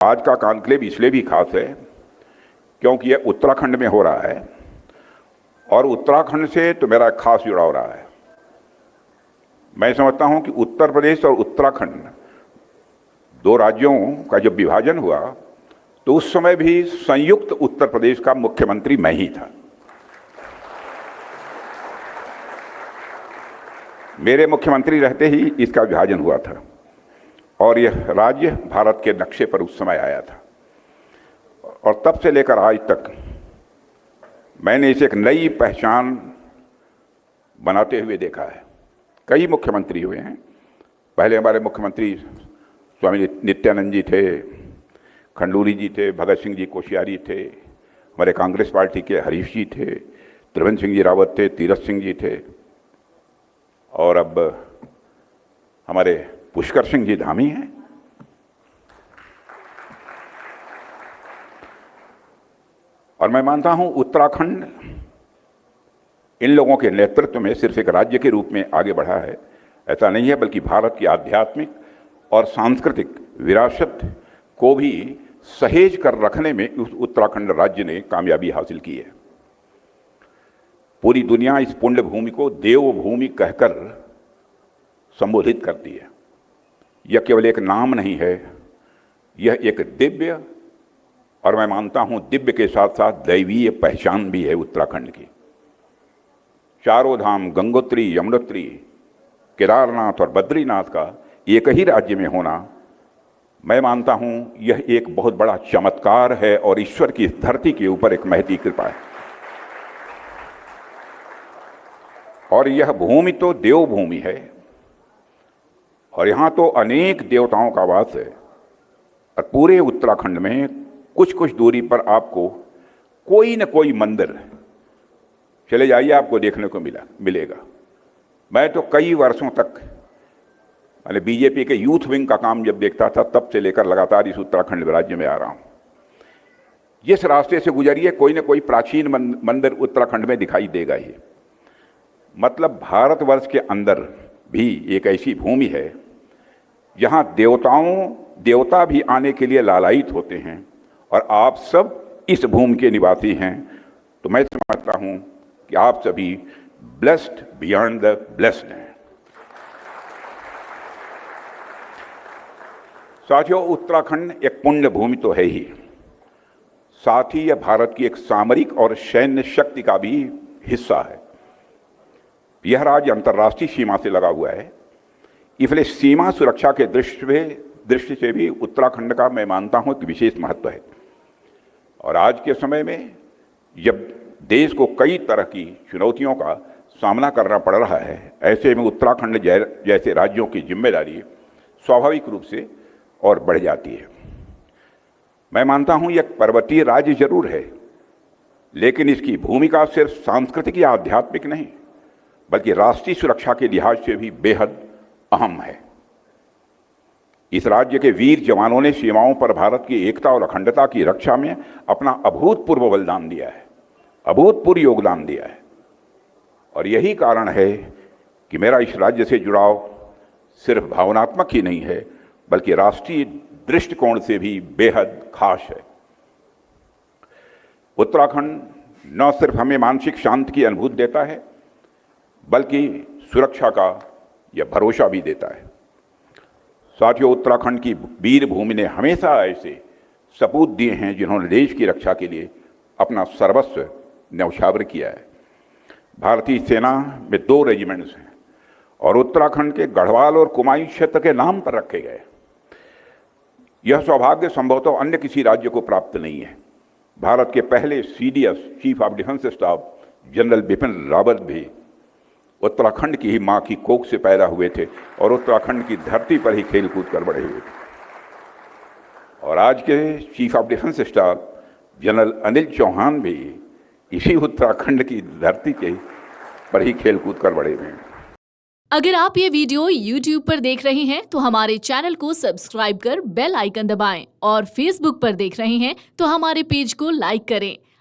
आज का कॉन्क्लेव इसलिए भी खास है क्योंकि यह उत्तराखंड में हो रहा है और उत्तराखंड से तो मेरा खास जुड़ाव रहा है। मैं समझता हूं कि उत्तर प्रदेश और उत्तराखंड दो राज्यों का जब विभाजन हुआ तो उस समय भी संयुक्त उत्तर प्रदेश का मुख्यमंत्री मैं ही था। मेरे मुख्यमंत्री रहते ही इसका विभाजन हुआ था और यह राज्य भारत के नक्शे पर उस समय आया था और तब से लेकर आज तक मैंने इसे एक नई पहचान बनाते हुए देखा है। कई मुख्यमंत्री हुए हैं। पहले हमारे मुख्यमंत्री स्वामी नित्यानंद जी थे, खंडूरी जी थे, भगत सिंह जी कोश्यारी थे, हमारे कांग्रेस पार्टी के हरीश जी थे, त्रिवेंद्र सिंह जी रावत थे, तीरथ सिंह जी थे और अब हमारे पुष्कर सिंह जी धामी हैं। और मैं मानता हूं उत्तराखंड इन लोगों के नेतृत्व में सिर्फ एक राज्य के रूप में आगे बढ़ा है, ऐसा नहीं है, बल्कि भारत की आध्यात्मिक और सांस्कृतिक विरासत को भी सहेज कर रखने में उस उत्तराखंड राज्य ने कामयाबी हासिल की है। पूरी दुनिया इस पुण्य भूमि को देवभूमि कहकर संबोधित करती है। यह केवल एक नाम नहीं है, यह एक दिव्य और मैं मानता हूं दिव्य के साथ साथ दैवीय पहचान भी है उत्तराखंड की। चारों धाम गंगोत्री, यमुनोत्री, केदारनाथ और बद्रीनाथ का एक ही राज्य में होना, मैं मानता हूं यह एक बहुत बड़ा चमत्कार है और ईश्वर की इस धरती के ऊपर एक महती कृपा है। और यह भूमि तो देवभूमि है और यहां तो अनेक देवताओं का वास है और पूरे उत्तराखंड में कुछ कुछ दूरी पर आपको कोई न कोई मंदिर चले जाइए आपको देखने को मिलेगा। मैं तो कई वर्षों तक मैंने बीजेपी के यूथ विंग का काम जब देखता था तब से लेकर लगातार इस उत्तराखंड राज्य में आ रहा हूं। जिस रास्ते से गुजरिए कोई न कोई प्राचीन मंदिर उत्तराखंड में दिखाई देगा ही। मतलब भारतवर्ष के अंदर भी एक ऐसी भूमि है जहां देवता भी आने के लिए लालायित होते हैं और आप सब इस भूमि के निवासी हैं। तो मैं समझता हूं कि आप सभी ब्लेस्ड बियॉन्ड द ब्लेस्ड हैं। साथियों, उत्तराखंड एक पुण्य भूमि तो है ही, साथ ही यह भारत की एक सामरिक और सैन्य शक्ति का भी हिस्सा है। यह राज्य अंतर्राष्ट्रीय सीमा से लगा हुआ है, इसलिए सीमा सुरक्षा के दृष्टि से भी उत्तराखंड का मैं मानता हूं एक विशेष महत्व है। और आज के समय में जब देश को कई तरह की चुनौतियों का सामना करना पड़ रहा है, ऐसे में उत्तराखंड जैसे राज्यों की जिम्मेदारी स्वाभाविक रूप से और बढ़ जाती है। मैं मानता हूं यह पर्वतीय राज्य जरूर है, लेकिन इसकी भूमिका सिर्फ सांस्कृतिक या आध्यात्मिक नहीं बल्कि राष्ट्रीय सुरक्षा के लिहाज से भी बेहद अहम है। इस राज्य के वीर जवानों ने सीमाओं पर भारत की एकता और अखंडता की रक्षा में अपना अभूतपूर्व बलिदान दिया है, अभूतपूर्व योगदान दिया है। और यही कारण है कि मेरा इस राज्य से जुड़ाव सिर्फ भावनात्मक ही नहीं है बल्कि राष्ट्रीय दृष्टिकोण से भी बेहद खास है। उत्तराखंड न सिर्फ हमें मानसिक शांति की अनुभूति देता है बल्कि सुरक्षा का यह भरोसा भी देता है। साथियों, उत्तराखंड की वीर भूमि ने हमेशा ऐसे सपूत दिए हैं जिन्होंने देश की रक्षा के लिए अपना सर्वस्व न्यौछावर किया है। भारतीय सेना में 2 रेजिमेंट्स हैं और उत्तराखंड के गढ़वाल और कुमाऊं क्षेत्र के नाम पर रखे गए। यह सौभाग्य संभवतः अन्य किसी राज्य को प्राप्त नहीं है। भारत के पहले CDS chief of defence staff general Bipin Rawat भी उत्तराखंड की ही मां की कोख से पैदा हुए थे और उत्तराखंड की धरती पर ही खेल कूद कर बड़े हुए थे। और आज के chief of defence staff general Anil Chauhan भी इसी उत्तराखंड की धरती के पर ही खेल कूद कर बड़े हुए हैं। अगर आप ये वीडियो YouTube पर देख रहे हैं तो हमारे चैनल को सब्सक्राइब कर बेल आइकन दबाएं और Facebook पर देख रहे हैं तो हमारे पेज को लाइक करें।